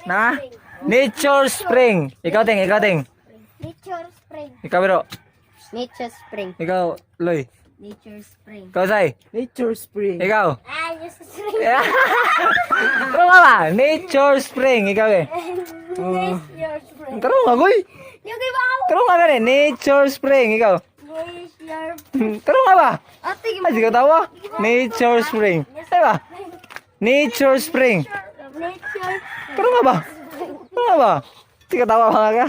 Na? Nature Spring. Ikaw ting, ikaw ting. Nature Spring. Ikaw bro. Nature Spring. Ikaw Loy. Nature Spring. Ikaw Sai. Nature Spring. Ikaw. Nature Spring. Taro nga ba? Nature Spring. Ikaw eh. Nature Spring. Taro nga goy. Yung iba ako. Taro nga gani. Nature Spring. Ikaw. Nature. Taro nga ba? Ate, Ay, di ka tawa? Nature Spring. Ay ba? Nature Spring. Nature. Taro nga ba? Taro nga ba? Di ka tawa mga ka?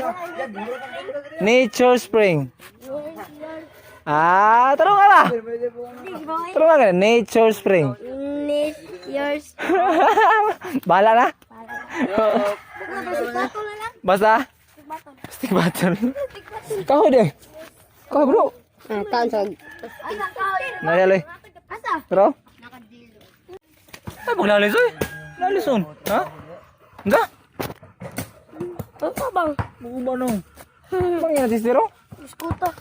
Nature Spring. Ah, taro nga ba? Taro nga gani. Nature Spring. Nature. Bahala na? Bato na lang. Basta? Stick button. Kau deh. Kau bro. Kaon sa. Nayaloy. Asa? Pero? Ay, maglalis oy. Lalis on. Ha? Enggak? Apa bang? Buba nung. Bang yan natin zero? Skuta.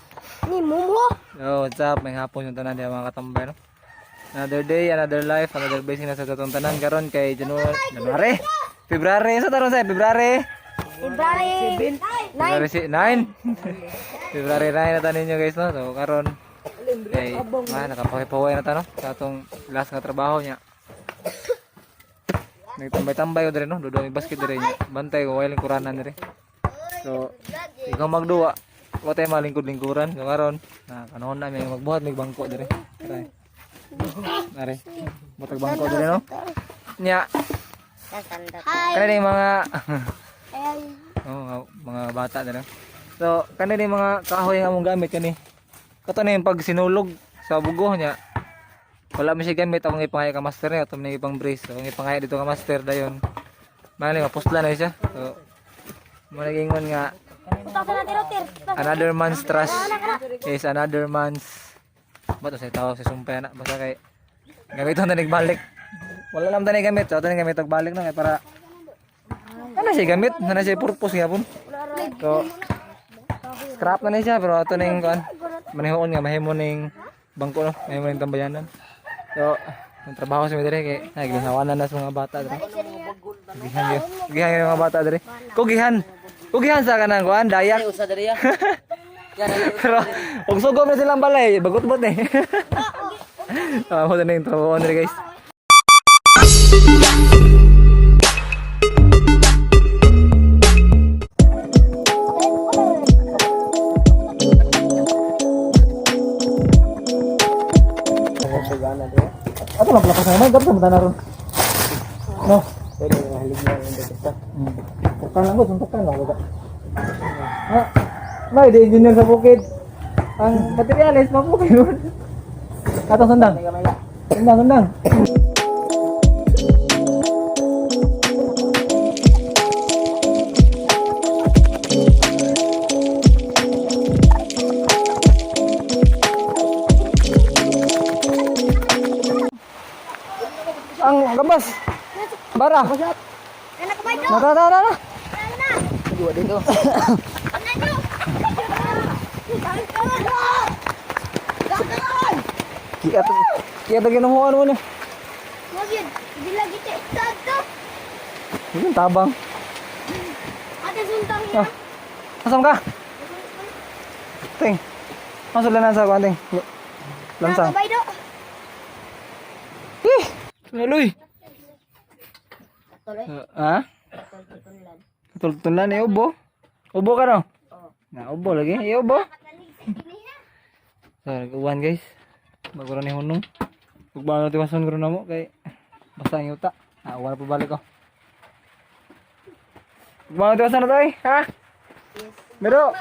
Ni mumo. Yo, what's up? May hapon yung tanan diya mga katambay no? Another day, another life, another blessing na sa tatong tanan karon kay January. February. Sa taron sa February. February 9. February 9. February 9 na tanin nyo guys no. So karon kay nakapahipahuay na ta no sa atong last nga trabaho niya. Nagtambay-tambay ko dire no, dodo may basket dire niya. Bantay ko wailing kuranan dire. So ikaw magduwa, ko tayo malingkod-lingkuran. So karon na kanahon na may magbuhat may bangko dire. Try. Are. Butag bangko dire no. Nya. Kana yung mga mga bata dire. So kanina yung mga kahoy nga among gamit kani. Kato na yung pag sinulog sa bugo niya. Wala mo siya gamit akong ipangaya ka master niya. Ito na ibang brace. So, akong ipangaya dito ka master dayon. Maling mapusla na siya. So malagingon nga another man's trust is another man's bato sa tawag sa sumpay na. Basta kay gamiton na nagbalik. Wala lang tayo gamit. So ito na gamit nagbalik na kay para ano siya gamit. Ano siya purpose nga po. So scrap na siya pero ito na yung manihoon nga mahimo ning bangko no, mahimo ning tambayanan. So ang trabaho sa midire kay naginawanan na sa mga bata dire. Gihan yung mga bata dire. Kugihan sa kanang kuan dayak. Usa diri ya. Pero og sugom na silang balay, bagot-bot eh. Mo na yung trabaho dire guys. Ato lang lakas naman, gab sa mata na ron. No. Pwede nga halig na yung dagta. Tukan lang ko, suntukan lang ko. Ha? May di engineer sa bukid. Ang materialis mabukid ron. Ato sundang. Sundang. Ang gabas. Bara. Anak ko ba ito? Na. Dua dito. Kaya ginuhuan mo ni. Mabiyad. Hindi lagi ito. Yung tabang. Ate suntang niya. Asam ka? Ting. Masuk lang sa kuan ting. Lansang. Anak ko ba ito? Naloy. Tuloy. Ha? Tultulan eh ubo. Ubo ka no? Na ubo lagi. Ubo. So, uwan guys. Maguro ni hunong. Ug ba na tiwason guro namo kay basta ang yuta. Uwan pa balik ko. Ug ba na tiwason na to eh? Ha? Yes. Pero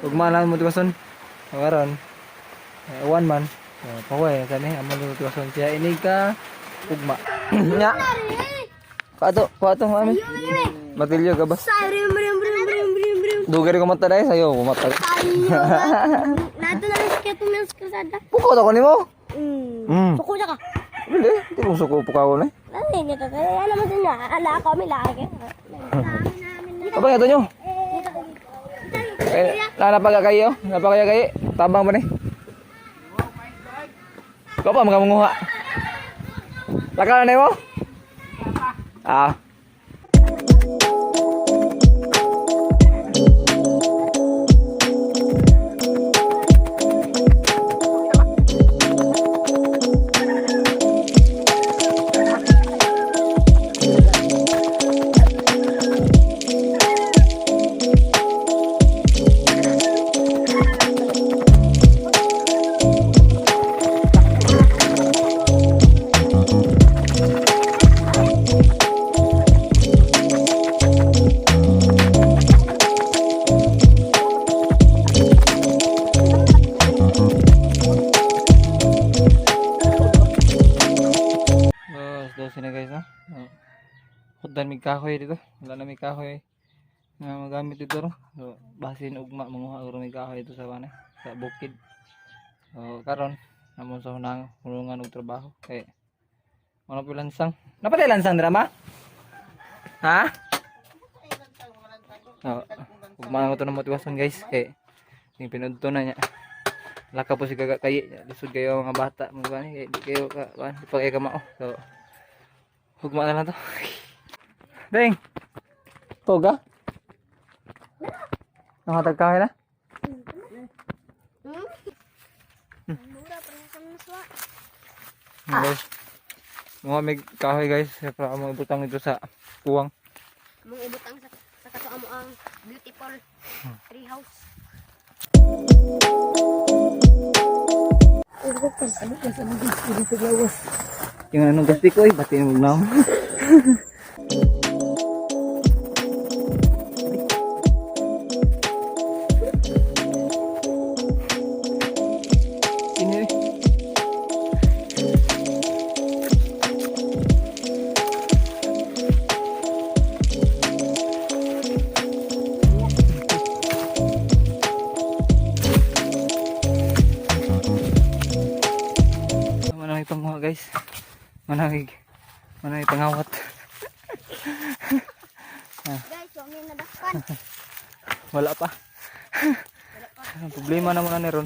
Ugma. ug man mo tiwason. Karon. Uwan man. Paway kani amon mo tiwason siya ini ka ugma. Nya. Kato mami. Matilyo ka ba? Brim. Dugay ko mata dai sayo mata. Nato na sa keto ng kasada. Puko to ko nimo. Suko na ka. Dili, di mo suko puka ko na. Ano niya to? Alam mo niya, ala kami lagi. Apa ya to nyo? Napagaya kayo? Napagaya kayo? Tabang ba ni? Ko pa mga munguha. Laka na mo? Ah. So, na guys, no? Kudan may kahoy dito. Wala na may kahoy nga magamit dito, no? So, basin ugma manguha uro may kahoy dito sa bana, sa bukid. So, karon namon sa hunang hulungan og trabaho kay ano pa lansang. Napatay lansang drama? Ha? Oh, ugma ko to na motivasyon guys kay yung pinudto na niya. Laka po si kay lisod kayo mga bata, mga gani kay di kayo ka di pa kayo kamao. So, hugma na lang to. Deng. Toga. Nakatag kahoy na? Mura pa rin sa maswa. Guys. Mga may kahoy guys. Para mo ibutang ito sa kuwang. Mong ibutang sa katuwa mo ang beautiful tree house. Yung anong gasti ko eh. Bati mo na. Ini. Manangig panguha guys. Manangig pangawat. Guys, huwag niyo nadakpan. Wala pa. Ang problema naman na ron.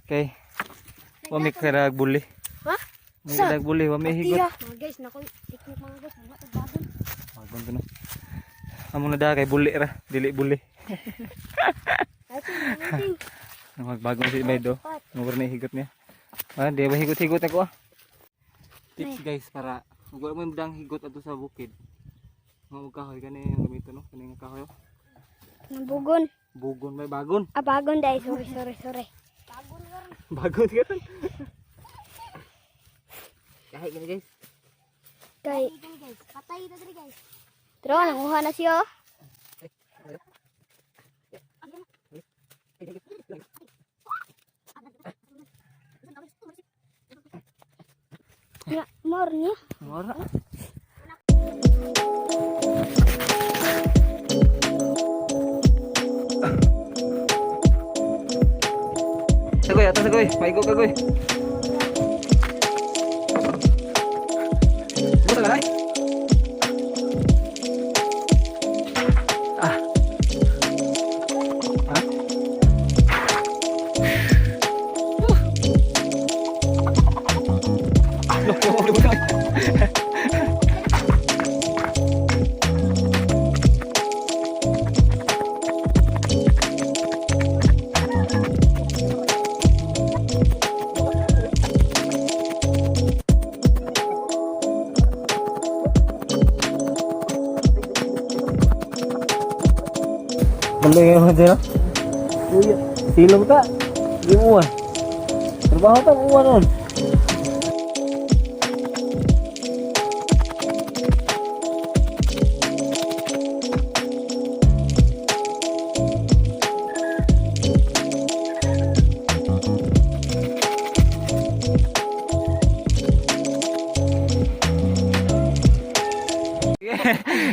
Okay. Wami ka buli. Ha? Wami ka buli, wami higot. Mga guys, naku, tiknik mga guys, mga tabagon. Wagong to no. Among nada kay buli ra, dili buli. Ay, ito, Magbagong si Baydo. Mugor na higot niya. Ah, di ba higot-higot ako ah. Tips guys para wala mo dang higot ato sa bukid. Mga kahoy kani yung gamito no, kani nga kahoy. Nabugon. Bugon may bagon. Ah, bagon dahil. Sorry. Bagon ka ron. Kahit gani guys. Kay. Patay ito dali guys. Pero, nanguha na siya. Ya, more niya. Ora. Sagoy, atas sagoy. Maigo ka goy. Buta ka na. Ah. Ah. Balik yang mana? Kuya, silom ka. Di mo ah. Trabaho ka mo nun.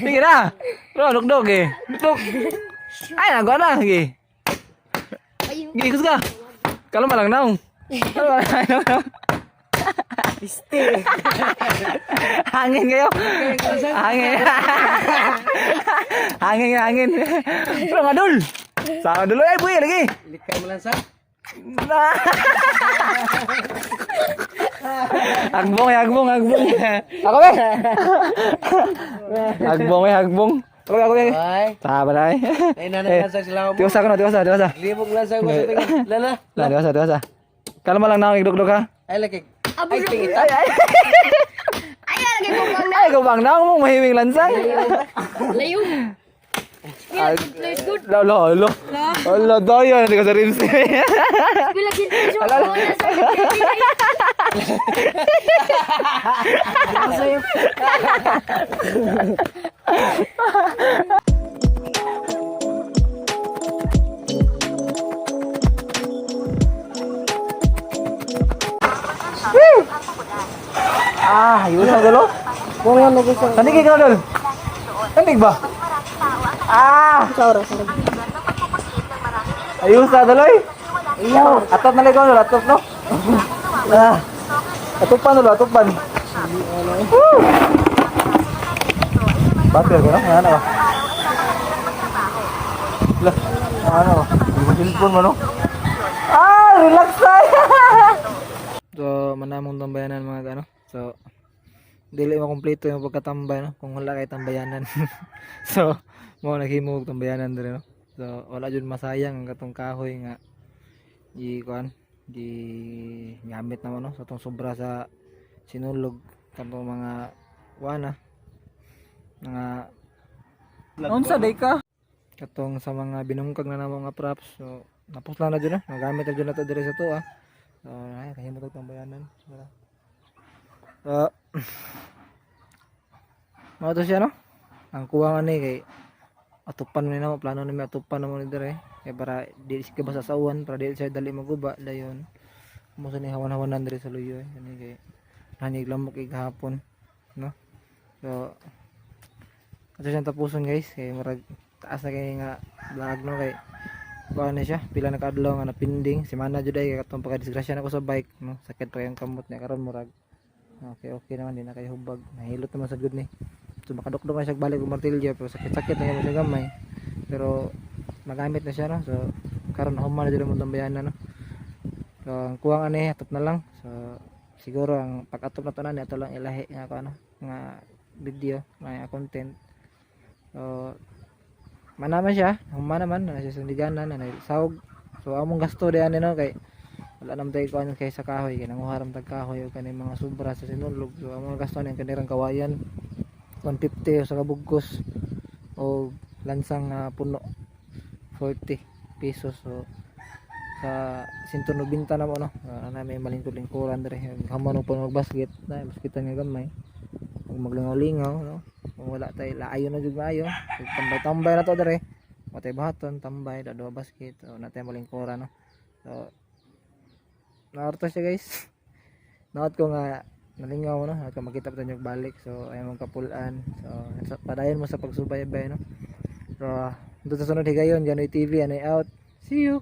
Sige na. Bro, dugdog eh. Dugdog. Ay, nagawa na. Sige. Sige, kus ka. Kalau malang naong. Kalau malang naong. Piste. Hangin kayo. Hangin. Hangin. Bro, ngadul. Sama dulu eh, buya lagi. Likay mo lang sa. Nah. Hagbong, hagbong, hagbong. Ako ba? Hagbong, hagbong. Ako. Ay. Tama na eh. Ay nananansag sila mo. Tiwasa ko na, tiwasa. Libog lansag mo sa tingin. Lala. Tiwasa. Kalma lang na ako, igdugdug ha. Ay laki. Ay tingin. Ay, lagi mo bang Ay, gabang na ako mong mahiming lansang. layo. Good. Lolo. Ala, daya. Hindi ka sa rims. Bila kita siya. Ayos na dalo. Kung ano gusto. Kandig ka na dalo. Kandig ba? Sorry. Ayos na dalo eh. Iyaw. Atop na ligaw dalo, atop no. Atupan dalo, atupan. Bater ka no? Ano ba? Lah, ano ba? Cellphone mo no? Relax tayo. So, manamong tambayanan mga ano. So, dili mo kompleto yung pagkatambay no kung wala kay tambayanan. So, mo naghimog tambayanan dire no. So, wala jud masayang ang katong kahoy nga di gamit na mo no sa tong sobra sa sinulog katong mga wana mga unsa day ka katong sa mga binungkag na namo nga props. So, napos lang na jud no. Nagamit na jud na to dire sa to So, ay kahimot og tambayanan. So, mao to siya no. Ang kuwangan ni kay atupan ni namo plano ni atupan namo ni dire kay para di siya basasawan para di siya dali maguba dayon. Mo sa ni hawan-hawanan dire sa luyo ani kay nanig lamok igahapon no. So, ato siyang tapuson guys kay murag taas na kay nga vlog no kay kuan na siya pila na kadlaw nga napinding semana jud ay katong pagka-disgrasya nako sa bike no sakit pa yung kamot niya karon murag okay naman din na kay hubag nahilot naman sa good ni so makadukdok na siya balik og martilyo pero sakit na yung siya gamay pero magamit na siya no so karon human na jud mo tambayanan no so ang kuwang ani atop na lang so siguro ang pag-atop na tanan ni ato lang ilahi nga ano nga video nga content so manaman siya human naman na siya sandiganan na sawog so among gasto diyan no kay wala nam tay kuan kay sa kahoy kay nanguharam tag kahoy o kanay mga sobra sa sinulog so among gasto ni kanirang kawayan 150 sa kabugkos o lansang puno 40 pesos so sa 190 na mo no na may malingkod-lingkuran dire hamon po magbasket na basketan nga gamay maglingaw-lingaw no kung wala tay laayo na jud maayo tambay-tambay na to dire matay bahaton tambay dua basket so natay malingkuran no so naarto siya guys naot ko nga nalingaw no at makita pa tanyo balik so ay mong kapulan so padayon mo sa pagsubaybay no so dito sa sunod higayon Janoy TV anay out see you.